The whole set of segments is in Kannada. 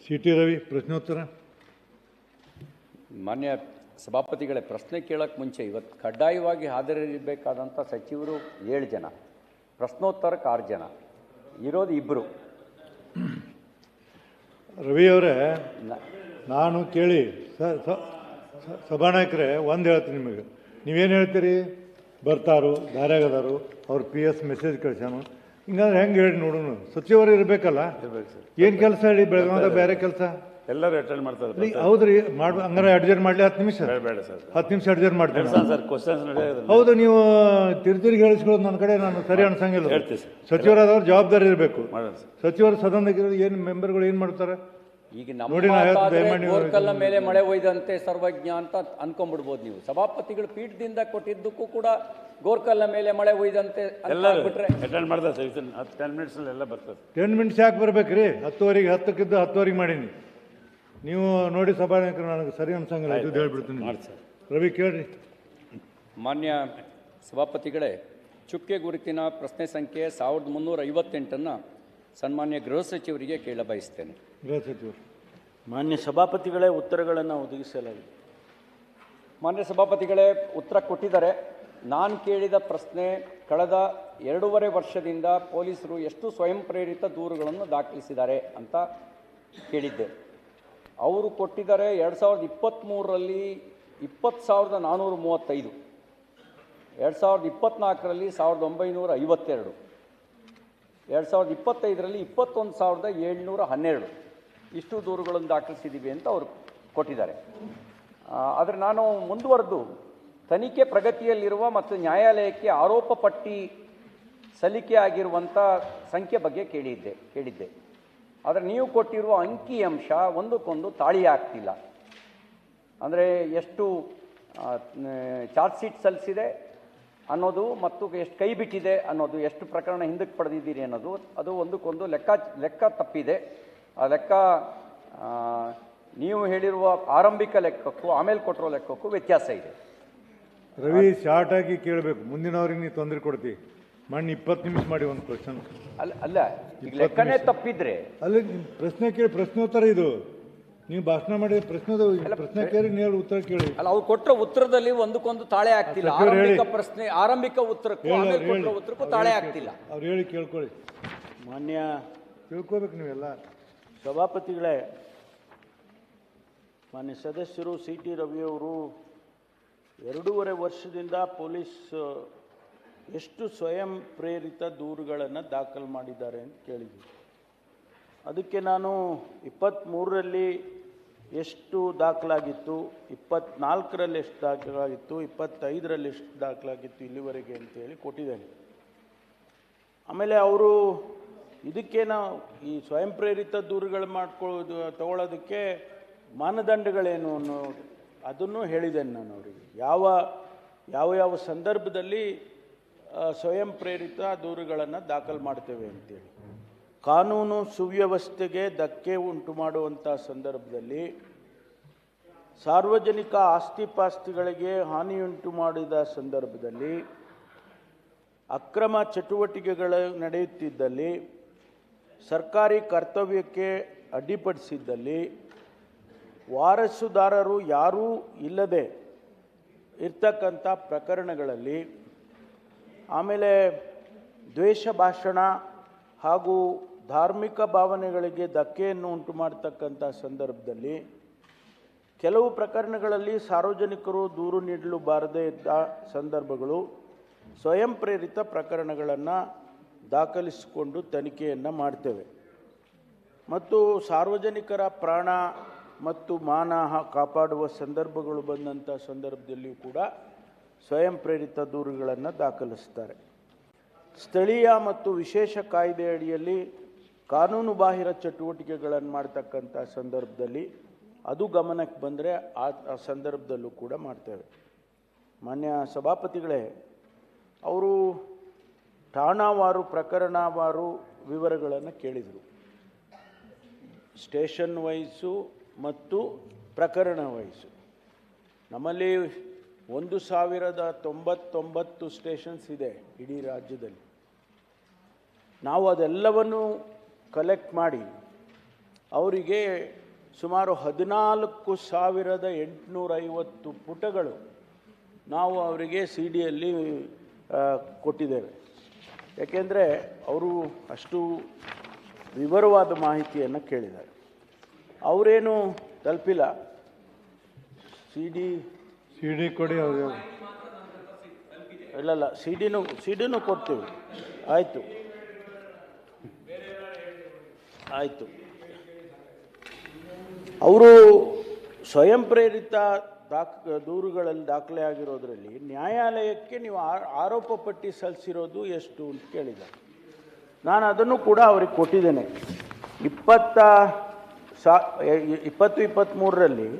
ಟಿ ರವಿ ಪ್ರಶ್ನೋತ್ತರ. ಮಾನ್ಯ ಸಭಾಪತಿಗಳೇ, ಪ್ರಶ್ನೆ ಕೇಳೋಕ್ಕೆ ಮುಂಚೆ ಇವತ್ತು ಕಡ್ಡಾಯವಾಗಿ ಹಾಜರಿರಬೇಕಾದಂಥ ಸಚಿವರು 7 ಜನ, ಪ್ರಶ್ನೋತ್ತರಕ್ಕೆ 6 ಜನ, ಇರೋದು 2. ರವಿಯವರೇ, ನಾನು ಕೇಳಿ ಸಭಾನಾಯಕರೇ ಒಂದು ಹೇಳ್ತೀನಿ ನಿಮಗೆ. ನೀವೇನು ಹೇಳ್ತೀರಿ? ಬರ್ತಾರು, ದಾರ್ಯಾಗದಾರು, ಅವ್ರು PS ಮೆಸೇಜ್ ಕಳ್ಸ್ಯಾನು, ಹಿಂಗಂದ್ರೆ ಹೆಂಗೆ ಹೇಳಿ ನೋಡೋಣ. ಸಚಿವರು ಇರಬೇಕಲ್ಲ, ಏನು ಕೆಲಸ ಹೇಳಿ? ಬೆಳಗಾವದ ಬೇರೆ ಕೆಲಸ ಎಲ್ಲರೂ ಅಟೆಂಡ್ ಮಾಡ್ತಾರೆ. ಹೌದ್ರಿ, ಹಂಗಾರೆ ಅಡ್ಜಸ್ಟ್ ಮಾಡಲಿ 10 ನಿಮಿಷ. ಬೇಡ ಸರ್, 10 ನಿಮಿಷ ಅಡ್ಜಸ್ಟ್ ಮಾಡ್ತೀನಿ ಸರ್. ಕ್ವಶನ್ಸ್ ನಡೆಯೋದು. ಹೌದು, ನೀವು ತಿರುಗಿ ಹೇಳಿಸ್ಕೊಳ್ಳೋದು ನನ್ನ ಕಡೆ ನಾನು ಸರಿ ಅನ್ಸಂಗಿಲ್ಲ. ಹೇಳ್ತೀವಿ ಸರ್. ಸಚಿವರಾದವ್ರು ಜವಾಬ್ದಾರಿ ಇರಬೇಕು. ಮಾಡೋಣ ಸರ್. ಸಚಿವರು ಸದನದಾಗ ಏನು ಮೆಂಬರ್ಗಳು ಏನು ಮಾಡ್ತಾರೆ ಈಗ ನಮ್ಮ ಗೋರ್ಕಲ್ಲ ಮೇಲೆ ಮಳೆ ಒಯ್ದಂತೆ ಸರ್ವಜ್ಞ ಅಂತ ಅನ್ಕೊಂಡ್ಬಿಡ್ಬೋದು ನೀವು. ಸಭಾಪತಿಗಳು ಪೀಠದಿಂದ ಕೊಟ್ಟಿದ್ದಕ್ಕೂ ಕೂಡ ಗೋರ್ಕಲ್ಲ ಮೇಲೆ ಮಳೆ ಒಯ್ದಂತೆ ಬಿಟ್ರೆ ಅಟೆಂಡ್ ಮಾಡ್ತಾರೆ ಸರ್. 10 ಮಿನಿಟ್ಸಲ್ಲಿ ಎಲ್ಲ ಬರ್ತದೆ. 10 ಮಿನಿಟ್ಸ್ ಯಾಕೆ ಬರ್ಬೇಕ್ರಿ? 10:10ಗೆ 10ಕ್ಕಿದ್ದು 10:10ಗೆ ಮಾಡೀನಿ. ನೀವು ನೋಡಿ ಸಭಾನಾಯಕರು, ನನಗೆ ಸರಿ ಅನ್ಸಂಗಿಲ್ಲ, ಇದು ಹೇಳ್ಬಿಡ್ತೀನಿ. ರವಿ ಕೇಳ್ರಿ. ಮಾನ್ಯ ಸಭಾಪತಿಗಳೇ, ಚುಕ್ಕೆ ಗುರುತಿನ ಪ್ರಶ್ನೆ ಸಂಖ್ಯೆ 1358 ಸನ್ಮಾನ್ಯ ಗೃಹ ಸಚಿವರಿಗೆ ಕೇಳಬಯಸ್ತೇನೆ. ಗೃಹ ಸಚಿವರು. ಮಾನ್ಯ ಸಭಾಪತಿಗಳೇ, ಉತ್ತರಗಳನ್ನು ಒದಗಿಸಲಾಗಿದೆ. ಮಾನ್ಯ ಸಭಾಪತಿಗಳೇ, ಉತ್ತರ ಕೊಟ್ಟಿದ್ದಾರೆ. ನಾನು ಕೇಳಿದ ಪ್ರಶ್ನೆ, ಕಳೆದ 2.5 ವರ್ಷದಿಂದ ಪೊಲೀಸರು ಎಷ್ಟು ಸ್ವಯಂ ಪ್ರೇರಿತ ದೂರುಗಳನ್ನು ದಾಖಲಿಸಿದ್ದಾರೆ ಅಂತ ಕೇಳಿದ್ದೆ. ಅವರು ಕೊಟ್ಟಿದ್ದಾರೆ 2023ರಲ್ಲಿ 20,435, 2024ರಲ್ಲಿ 1,952, 2025ರಲ್ಲಿ 21,712 ಇಷ್ಟು ದೂರುಗಳನ್ನು ದಾಖಲಿಸಿದ್ದೀವಿ ಅಂತ ಅವರು ಕೊಟ್ಟಿದ್ದಾರೆ. ಆದರೆ ನಾನು ಮುಂದುವರೆದು ತನಿಖೆ ಪ್ರಗತಿಯಲ್ಲಿರುವ ಮತ್ತು ನ್ಯಾಯಾಲಯಕ್ಕೆ ಆರೋಪ ಪಟ್ಟಿ ಸಲ್ಲಿಕೆ ಆಗಿರುವಂಥ ಸಂಖ್ಯೆ ಬಗ್ಗೆ ಕೇಳಿದ್ದೆ. ಆದರೆ ನೀವು ಕೊಟ್ಟಿರುವ ಅಂಕಿಅಂಶ ಒಂದಕ್ಕೊಂದು ತಾಳಿ ಆಗ್ತಿಲ್ಲ. ಅಂದರೆ ಎಷ್ಟು ಚಾರ್ಜ್ ಶೀಟ್ ಸಲ್ಲಿಸಿದೆ ಅನ್ನೋದು ಮತ್ತು ಎಷ್ಟು ಕೈ ಬಿಟ್ಟಿದೆ ಅನ್ನೋದು, ಎಷ್ಟು ಪ್ರಕರಣ ಹಿಂದಕ್ಕೆ ಪಡೆದಿದ್ದೀರಿ ಅನ್ನೋದು, ಅದು ಒಂದಕ್ಕೊಂದು ಲೆಕ್ಕ ತಪ್ಪಿದೆ. ಆ ಲೆಕ್ಕ ನೀವು ಹೇಳಿರುವ ಆರಂಭಿಕ ಲೆಕ್ಕಕ್ಕೂ ಆಮೇಲೆ ಕೊಟ್ಟಿರೋ ಲೆಕ್ಕಕ್ಕೂ ವ್ಯತ್ಯಾಸ ಇದೆ. ರವಿ, ಶಾರ್ಟ್ ಆಗಿ ಕೇಳಬೇಕು, ಮುಂದಿನವ್ರಿಗೆ ನೀವು ತೊಂದರೆ ಕೊಡ್ತೀವಿ. ಮಣ್ಣು 20 ನಿಮಿಷ ಮಾಡಿ ಒಂದು ಕ್ವಶನ್. ಅಲ್ಲ ಈಗ ಲೆಕ್ಕನೇ ತಪ್ಪಿದ್ರೆ ಅಲ್ಲಿ ಪ್ರಶ್ನೆ ಕೇಳಿ, ಪ್ರಶ್ನೋತ್ತರ ಇದು. ನೀವು ಭಾಷಣ ಮಾಡಿ ಪ್ರಶ್ನೆ ಕೇಳಿ, ನೀವು ಉತ್ತರ ಕೇಳಿ. ಅಲ್ಲ, ಅವ್ರು ಕೊಟ್ಟರೆ ಉತ್ತರದಲ್ಲಿ ಒಂದಕ್ಕೊಂದು ತಾಳೆ ಆಗ್ತಿಲ್ಲ. ಆರಂಭಿಕ ಉತ್ತರಕ್ಕೂ ಆಮೇಲೆ ಕೊಟ್ಟರೆ ಉತ್ತರಕ್ಕೂ ತಾಳೆ ಆಗ್ತಿಲ್ಲ. ಅವ್ರು ಹೇಳಿ ಕೇಳ್ಕೊಳ್ಳಿ. ಮಾನ್ಯ ತಿಳ್ಕೊಬೇಕು ನೀವೆಲ್ಲ. ಸಭಾಪತಿಗಳೇ, ಮಾನ್ಯ ಸದಸ್ಯರು ಟಿ ರವಿಯವರು 2.5 ವರ್ಷದಿಂದ ಪೊಲೀಸ್ ಎಷ್ಟು ಸ್ವಯಂ ಪ್ರೇರಿತ ದೂರುಗಳನ್ನು ದಾಖಲು ಮಾಡಿದ್ದಾರೆ ಅಂತ ಕೇಳಿದ್ವಿ. ಅದಕ್ಕೆ ನಾನು 23ರಲ್ಲಿ ಎಷ್ಟು ದಾಖಲಾಗಿತ್ತು, 24ರಲ್ಲಿ ಎಷ್ಟು ದಾಖಲಾಗಿತ್ತು, 25ರಲ್ಲಿ ಎಷ್ಟು ದಾಖಲಾಗಿತ್ತು ಇಲ್ಲಿವರೆಗೆ ಅಂತೇಳಿ ಕೊಟ್ಟಿದ್ದೇನೆ. ಆಮೇಲೆ ಅವರು ಇದಕ್ಕೇನೋ ಈ ಸ್ವಯಂ ಪ್ರೇರಿತ ದೂರುಗಳು ತಗೊಳ್ಳೋದಕ್ಕೆ ಮಾನದಂಡಗಳೇನು ಅನ್ನೋ ಅದನ್ನು ಹೇಳಿದ್ದೇನೆ ನಾನು ಅವರಿಗೆ. ಯಾವ ಸಂದರ್ಭದಲ್ಲಿ ಸ್ವಯಂ ಪ್ರೇರಿತ ದೂರುಗಳನ್ನು ದಾಖಲು ಮಾಡ್ತೇವೆ ಅಂತೇಳಿ. ಕಾನೂನು ಸುವ್ಯವಸ್ಥೆಗೆ ಧಕ್ಕೆ ಉಂಟು ಮಾಡುವಂಥ ಸಂದರ್ಭದಲ್ಲಿ, ಸಾರ್ವಜನಿಕ ಆಸ್ತಿಪಾಸ್ತಿಗಳಿಗೆ ಹಾನಿಯುಂಟು ಮಾಡಿದ ಸಂದರ್ಭದಲ್ಲಿ, ಅಕ್ರಮ ಚಟುವಟಿಕೆಗಳು ನಡೆಯುತ್ತಿದ್ದಲ್ಲಿ, ಸರ್ಕಾರಿ ಕರ್ತವ್ಯಕ್ಕೆ ಅಡ್ಡಿಪಡಿಸಿದ್ದಲ್ಲಿ, ವಾರಸುದಾರರು ಯಾರೂ ಇಲ್ಲದೆ ಇರ್ತಕ್ಕಂಥ ಪ್ರಕರಣಗಳಲ್ಲಿ, ಆಮೇಲೆ ದ್ವೇಷ ಭಾಷಣ ಹಾಗೂ ಧಾರ್ಮಿಕ ಭಾವನೆಗಳಿಗೆ ಧಕ್ಕೆಯನ್ನು ಉಂಟು ಮಾಡತಕ್ಕಂಥ ಸಂದರ್ಭದಲ್ಲಿ, ಕೆಲವು ಪ್ರಕರಣಗಳಲ್ಲಿ ಸಾರ್ವಜನಿಕರು ದೂರು ನೀಡಲು ಬಾರದೇ ಇದ್ದ ಸಂದರ್ಭಗಳು, ಸ್ವಯಂ ಪ್ರೇರಿತ ಪ್ರಕರಣಗಳನ್ನು ದಾಖಲಿಸಿಕೊಂಡು ತನಿಖೆಯನ್ನು ಮಾಡ್ತೇವೆ. ಮತ್ತು ಸಾರ್ವಜನಿಕರ ಪ್ರಾಣ ಮತ್ತು ಮಾನ ಕಾಪಾಡುವ ಸಂದರ್ಭಗಳು ಬಂದಂಥ ಸಂದರ್ಭದಲ್ಲಿಯೂ ಕೂಡ ಸ್ವಯಂ ಪ್ರೇರಿತ ದೂರುಗಳನ್ನು ದಾಖಲಿಸ್ತಾರೆ. ಸ್ಥಳೀಯ ಮತ್ತು ವಿಶೇಷ ಕಾಯ್ದೆ ಅಡಿಯಲ್ಲಿ ಕಾನೂನು ಬಾಹಿರ ಚಟುವಟಿಕೆಗಳನ್ನು ಮಾಡ್ತಕ್ಕಂಥ ಸಂದರ್ಭದಲ್ಲಿ ಅದು ಗಮನಕ್ಕೆ ಬಂದರೆ ಆ ಸಂದರ್ಭದಲ್ಲೂ ಕೂಡ ಮಾಡ್ತೇವೆ. ಮಾನ್ಯ ಸಭಾಪತಿಗಳೇ, ಅವರು ಠಾಣಾವಾರು ಪ್ರಕರಣವಾರು ವಿವರಗಳನ್ನು ಕೇಳಿದರು. ಸ್ಟೇಷನ್ ವೈಸು ಮತ್ತು ಪ್ರಕರಣ ವೈಸು. ನಮ್ಮಲ್ಲಿ 1099 ಸ್ಟೇಷನ್ಸ್ ಇದೆ ಇಡೀ ರಾಜ್ಯದಲ್ಲಿ. ನಾವು ಅದೆಲ್ಲವನ್ನು ಕಲೆಕ್ಟ್ ಮಾಡಿ ಅವರಿಗೆ ಸುಮಾರು 14,850 ಪುಟಗಳು ನಾವು ಅವರಿಗೆ ಸಿ ಡಿಯಲ್ಲಿ ಕೊಟ್ಟಿದ್ದೇವೆ. ಯಾಕೆಂದರೆ ಅವರು ಅಷ್ಟು ವಿವರವಾದ ಮಾಹಿತಿಯನ್ನು ಕೇಳಿದ್ದಾರೆ. ಅವರೇನು ತಲುಪಿಲ್ಲ. ಸಿ ಡಿ ಕೊಡಿ ಅವ್ರಿಗೆ. ಇಲ್ಲ ಸಿ ಡಿನೂ ಕೊಡ್ತೀವಿ. ಆಯಿತು. ಅವರು ಸ್ವಯಂ ಪ್ರೇರಿತ ದೂರುಗಳಲ್ಲಿ ದಾಖಲೆ ಆಗಿರೋದ್ರಲ್ಲಿ ನ್ಯಾಯಾಲಯಕ್ಕೆ ನೀವು ಆರೋಪ ಪಟ್ಟಿ ಸಲ್ಲಿಸಿರೋದು ಎಷ್ಟು ಅಂತ ಕೇಳಿದ್ದಾರೆ. ನಾನು ಅದನ್ನು ಕೂಡ ಅವ್ರಿಗೆ ಕೊಟ್ಟಿದ್ದೇನೆ. 2023ರಲ್ಲಿ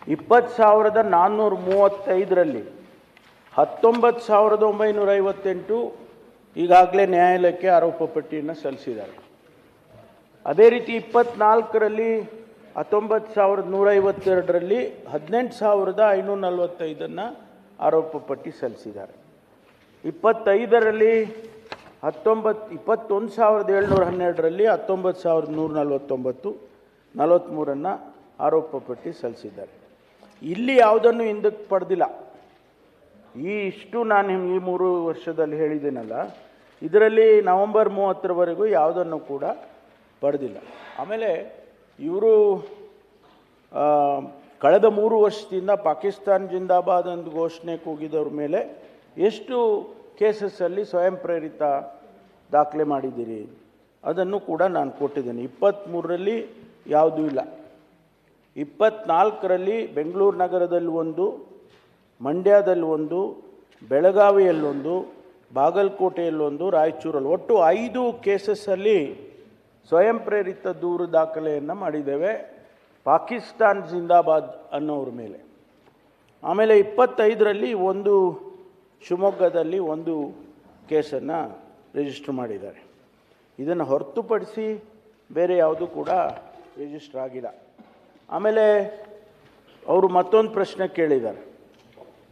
20,435ರಲ್ಲಿ 19,958 ಈಗಾಗಲೇ ನ್ಯಾಯಾಲಯಕ್ಕೆ ಆರೋಪ ಪಟ್ಟಿಯನ್ನು ಸಲ್ಲಿಸಿದ್ದಾರೆ. ಅದೇ ರೀತಿ 24ರಲ್ಲಿ 19,152ರಲ್ಲಿ 18,545 ಆರೋಪ ಪಟ್ಟಿ ಸಲ್ಲಿಸಿದ್ದಾರೆ. 25ರಲ್ಲಿ 21,712ರಲ್ಲಿ 19,149 43 ಆರೋಪ ಪಟ್ಟಿ ಸಲ್ಲಿಸಿದ್ದಾರೆ. ಇಲ್ಲಿ ಯಾವುದನ್ನು ಹಿಂದಕ್ಕೆ ಪಡೆದಿಲ್ಲ. ಇಷ್ಟು ನಾನು ಈ 3 ವರ್ಷದಲ್ಲಿ ಹೇಳಿದ್ದೇನಲ್ಲ, ಇದರಲ್ಲಿ ನವೆಂಬರ್ 30ರವರೆಗೂ ಯಾವುದನ್ನು ಕೂಡ ಪಡೆದಿಲ್ಲ. ಆಮೇಲೆ ಇವರು ಕಳೆದ 3 ವರ್ಷದಿಂದ ಪಾಕಿಸ್ತಾನ್ ಜಿಂದಾಬಾದ್ ಅಂತ ಘೋಷಣೆ ಕೂಗಿದವ್ರ ಮೇಲೆ ಎಷ್ಟು ಕೇಸಸ್ಸಲ್ಲಿ ಸ್ವಯಂ ಪ್ರೇರಿತ ದಾಖಲೆ ಮಾಡಿದ್ದೀರಿ ಅದನ್ನು ಕೂಡ ನಾನು ಕೊಟ್ಟಿದ್ದೇನೆ. 23ರಲ್ಲಿ ಯಾವುದೂ ಇಲ್ಲ. 24ರಲ್ಲಿ ಬೆಂಗಳೂರು ನಗರದಲ್ಲಿ 1, ಮಂಡ್ಯದಲ್ಲಿ 1, ಬೆಳಗಾವಿಯಲ್ಲಿ 1, ಬಾಗಲಕೋಟೆಯಲ್ಲಿ 1, ರಾಯಚೂರಲ್ಲಿ ಒಟ್ಟು 5 ಕೇಸಸ್ಸಲ್ಲಿ ಸ್ವಯಂ ಪ್ರೇರಿತ ದೂರು ದಾಖಲೆಯನ್ನು ಮಾಡಿದ್ದೇವೆ ಪಾಕಿಸ್ತಾನ್ ಜಿಂದಾಬಾದ್ ಅನ್ನೋರ ಮೇಲೆ. ಆಮೇಲೆ 25ರಲ್ಲಿ 1 ಶಿವಮೊಗ್ಗದಲ್ಲಿ 1 ಕೇಸನ್ನು ರಿಜಿಸ್ಟರ್ ಮಾಡಿದ್ದಾರೆ. ಇದನ್ನು ಹೊರತುಪಡಿಸಿ ಬೇರೆ ಯಾವುದೂ ಕೂಡ ರಿಜಿಸ್ಟರ್ ಆಗಿಲ್ಲ. ಆಮೇಲೆ ಅವರು ಮತ್ತೊಂದು ಪ್ರಶ್ನೆ ಕೇಳಿದ್ದಾರೆ,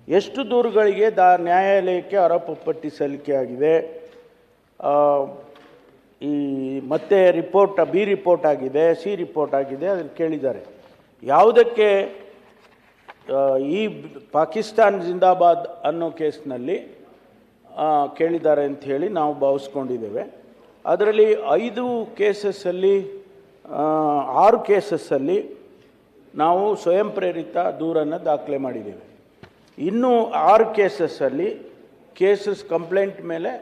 ಎಷ್ಟು ದೂರುಗಳಿಗೆ ನ್ಯಾಯಾಲಯಕ್ಕೆ ಆರೋಪ ಪಟ್ಟಿ ಸಲ್ಲಿಕೆ ಆಗಿದೆ, ಈ ಮತ್ತೆ ರಿಪೋರ್ಟ್ ಬಿ ರಿಪೋರ್ಟ್ ಆಗಿದೆ, ಸಿ ರಿಪೋರ್ಟ್ ಆಗಿದೆ ಅದನ್ನು ಕೇಳಿದ್ದಾರೆ. ಯಾವುದಕ್ಕೆ ಈ ಪಾಕಿಸ್ತಾನ್ ಜಿಂದಾಬಾದ್ ಅನ್ನೋ ಕೇಸ್ನಲ್ಲಿ ಕೇಳಿದ್ದಾರೆ ಅಂತ ಹೇಳಿ ನಾವು ಭಾವಿಸ್ಕೊಂಡಿದ್ದೇವೆ. ಅದರಲ್ಲಿ 5 ಕೇಸಸ್ಸಲ್ಲಿ 6 ಕೇಸಸ್ಸಲ್ಲಿ ನಾವು ಸ್ವಯಂ ಪ್ರೇರಿತ ದೂರನ್ನು ದಾಖಲೆ ಮಾಡಿದ್ದೇವೆ. ಇನ್ನೂ 6 ಕೇಸಸ್ಸಲ್ಲಿ ಕಂಪ್ಲೇಂಟ್ ಮೇಲೆ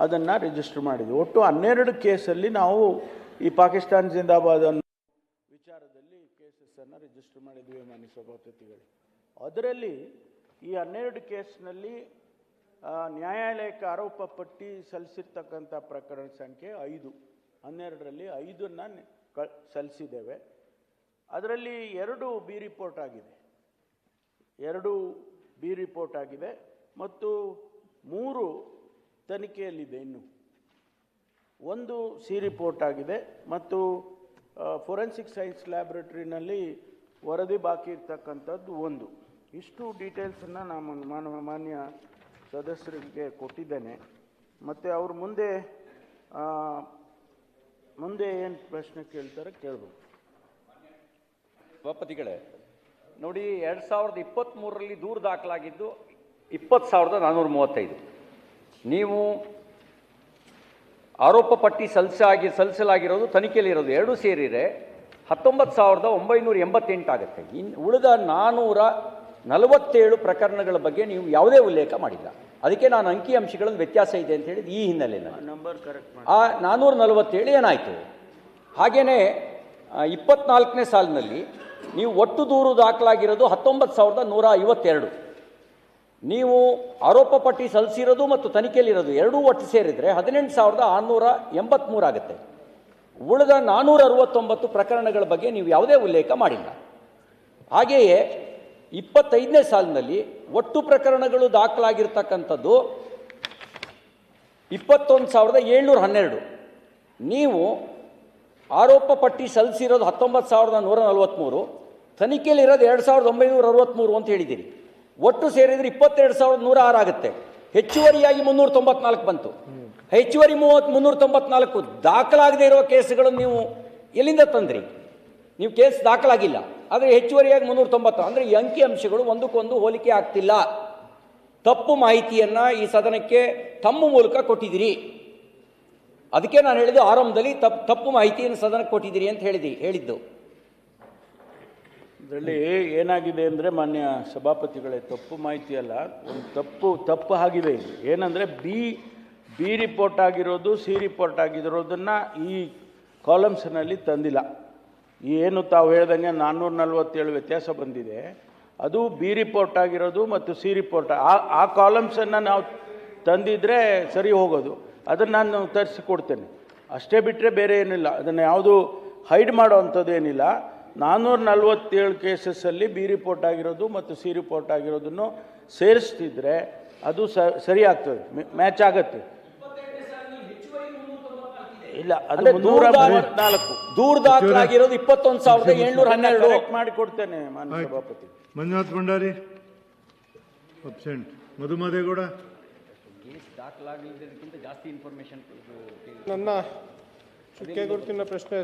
ಅದನ್ನು ರಿಜಿಸ್ಟರ್ ಮಾಡಿದ್ವಿ. ಒಟ್ಟು 12 ಕೇಸಲ್ಲಿ ನಾವು ಈ ಪಾಕಿಸ್ತಾನ್ ಜಿಂದಾಬಾದ್ ಅನ್ನೋ ವಿಚಾರದಲ್ಲಿ ಕೇಸಸ್ಸನ್ನು ರಿಜಿಸ್ಟರ್ ಮಾಡಿದ್ವಿ ಮಾನ್ಯ ಸಭಾಪತಿಗಳು. ಅದರಲ್ಲಿ ಈ 12 ಕೇಸ್ನಲ್ಲಿ ನ್ಯಾಯಾಲಯಕ್ಕೆ ಆರೋಪ ಪಟ್ಟಿ ಸಲ್ಲಿಸಿರ್ತಕ್ಕಂಥ ಪ್ರಕರಣ ಸಂಖ್ಯೆ 5. 12ರಲ್ಲಿ 5 ಸಲ್ಲಿಸಿದ್ದೇವೆ. ಅದರಲ್ಲಿ 2 ಬಿ ರಿಪೋರ್ಟ್ ಆಗಿದೆ, 2 ಬಿ ರಿಪೋರ್ಟ್ ಆಗಿದೆ ಮತ್ತು 3 ತನಿಖೆಯಲ್ಲಿದೆ. ಇನ್ನು 1 ಸಿ ರಿಪೋರ್ಟ್ ಆಗಿದೆ ಮತ್ತು ಫೋರೆನ್ಸಿಕ್ ಸೈನ್ಸ್ ಲ್ಯಾಬೊರೇಟರಿನಲ್ಲಿ ವರದಿ ಬಾಕಿ ಇರ್ತಕ್ಕಂಥದ್ದು 1. ಇಷ್ಟು ಡೀಟೇಲ್ಸನ್ನು ನಾನು ಮಾನ್ಯ ಸದಸ್ಯರಿಗೆ ಕೊಟ್ಟಿದ್ದೇನೆ. ಮತ್ತು ಅವರು ಮುಂದೆ ಏನು ಪ್ರಶ್ನೆ ಕೇಳ್ತಾರೆ ಕೇಳ್ಬೋದು. ಸಭಾಪತಿಗಳೇ ನೋಡಿ, 2023ರಲ್ಲಿ ದೂರು ದಾಖಲಾಗಿದ್ದು 20,435. ನೀವು ಆರೋಪ ಪಟ್ಟಿ ಸಲ್ಲಿಸಲಾಗಿರೋದು ತನಿಖೆಯಲ್ಲಿರೋದು 2 ಸೇರಿದರೆ 19,988 ಆಗುತ್ತೆ. ಉಳಿದ 447 ಪ್ರಕರಣಗಳ ಬಗ್ಗೆ ನೀವು ಯಾವುದೇ ಉಲ್ಲೇಖ ಮಾಡಿಲ್ಲ. ಅದಕ್ಕೆ ನಾನು ಅಂಕಿಅಂಶಗಳಲ್ಲಿ ವ್ಯತ್ಯಾಸ ಇದೆ ಅಂತ ಹೇಳಿದ ಈ ಹಿನ್ನೆಲೆಯಲ್ಲಿ ನಂಬರ್ ಕರೆಕ್ಟ್ ಮಾಡಿ. ಆ 447 ಏನಾಯಿತು? ಹಾಗೆಯೇ 24ನೇ ಸಾಲಿನಲ್ಲಿ ನೀವು ಒಟ್ಟು ದೂರು ದಾಖಲಾಗಿರೋದು 19,152. ನೀವು ಆರೋಪ ಪಟ್ಟಿ ಸಲ್ಲಿಸಿರೋದು ಮತ್ತು ತನಿಖೆಯಲ್ಲಿರೋದು 2 ಒಟ್ಟು ಸೇರಿದರೆ 18,683 ಆಗುತ್ತೆ. ಉಳಿದ 469 ಪ್ರಕರಣಗಳ ಬಗ್ಗೆ ನೀವು ಯಾವುದೇ ಉಲ್ಲೇಖ ಮಾಡಿಲ್ಲ. ಹಾಗೆಯೇ 25ನೇ ಸಾಲಿನಲ್ಲಿ ಒಟ್ಟು ಪ್ರಕರಣಗಳು ದಾಖಲಾಗಿರ್ತಕ್ಕಂಥದ್ದು 21,712. ನೀವು ಆರೋಪ ಪಟ್ಟಿ ಸಲ್ಲಿಸಿರೋದು 19,143, ತನಿಖೆಯಲ್ಲಿರೋದು 2,963 ಅಂತ ಹೇಳಿದ್ದೀರಿ. ಒಟ್ಟು ಸೇರಿದರೆ 22,106 ಆಗುತ್ತೆ. ಹೆಚ್ಚುವರಿಯಾಗಿ 394 ಬಂತು. ಹೆಚ್ಚುವರಿ 394 ದಾಖಲಾಗದೇ ಇರುವ ಕೇಸುಗಳನ್ನು ನೀವು ಎಲ್ಲಿಂದ ತಂದ್ರಿ? ನೀವು ಕೇಸ್ ದಾಖಲಾಗಿಲ್ಲ, ಆದರೆ ಹೆಚ್ಚುವರಿಯಾಗಿ 390 ಅಂದರೆ ಈ ಅಂಕಿ ಅಂಶಗಳು ಒಂದಕ್ಕೊಂದು ಹೋಲಿಕೆ ಆಗ್ತಿಲ್ಲ. ತಪ್ಪು ಮಾಹಿತಿಯನ್ನು ಈ ಸದನಕ್ಕೆ ತಮ್ಮ ಮೂಲಕ ಕೊಟ್ಟಿದ್ದೀರಿ. ಅದಕ್ಕೆ ನಾನು ಹೇಳಿದ್ದು ಆರಂಭದಲ್ಲಿ ತಪ್ಪು ಮಾಹಿತಿಯನ್ನು ಸದನಕ್ಕೆ ಕೊಟ್ಟಿದ್ದೀರಿ ಅಂತ ಹೇಳಿದ್ದು. ಇದರಲ್ಲಿ ಏನಾಗಿದೆ ಅಂದರೆ ಮಾನ್ಯ ಸಭಾಪತಿಗಳೇ, ತಪ್ಪು ಮಾಹಿತಿ ಅಲ್ಲ, ಒಂದು ತಪ್ಪು ಆಗಿದೆ. ಇದು ಏನಂದರೆ ಬಿ ರಿಪೋರ್ಟ್ ಆಗಿರೋದು ಸಿ ರಿಪೋರ್ಟ್ ಆಗಿರೋದನ್ನು ಈ ಕಾಲಮ್ಸ್ನಲ್ಲಿ ತಂದಿಲ್ಲ. ಏನು ತಾವು ಹೇಳ್ದಂಗೆ 447 ವ್ಯತ್ಯಾಸ ಬಂದಿದೆ, ಅದು ಬಿ ರಿಪೋರ್ಟ್ ಆಗಿರೋದು ಮತ್ತು ಸಿ ರಿಪೋರ್ಟ್ ಆ ಕಾಲಮ್ಸನ್ನು ನಾವು ತಂದಿದ್ರೆ ಸರಿ ಹೋಗೋದು. ಅದನ್ನು ನಾನು ತರಿಸಿಕೊಡ್ತೇನೆ, ಅಷ್ಟೇ ಬಿಟ್ಟರೆ ಬೇರೆ ಏನಿಲ್ಲ. ಅದನ್ನು ಯಾವುದು ಹೈಡ್ ಮಾಡೋ ಅಂಥದ್ದು ಏನಿಲ್ಲ. 447 ಕೇಸಸ್ಸಲ್ಲಿ ಬಿ ರಿಪೋರ್ಟ್ ಆಗಿರೋದು ಮತ್ತು ಸಿ ರಿಪೋರ್ಟ್ ಆಗಿರೋದನ್ನು ಸೇರಿಸ್ತಿದ್ರೆ ಅದು ಸರಿ ಆಗ್ತದೆ, ಮ್ಯಾಚ್ ಆಗತ್ತೆ. ಇಲ್ಲ, ಅದು 334 ದೂರ ದಾಖಲಾಗಿರೋದು 21,712 ಮಾಡಿ ಕೊಡ್ತೇನೆ ಮಾನ್ಯ ಸಭಾಪತಿ. ಮಂಜುನಾಥ್ ಭಂಡಾರಿ ಅಬ್ಸೆಂಟ್. ಮಧುಮಾದೇಗೌಡ ದಾಖಲಾಗಲಿದ್ದಕ್ಕಿಂತ ಜಾಸ್ತಿ ಇನ್ಫಾರ್ಮೇಶನ್ ನನ್ನ ಚುಕ್ಕೆ ಗುರುತಿನ ಪ್ರಶ್ನೆ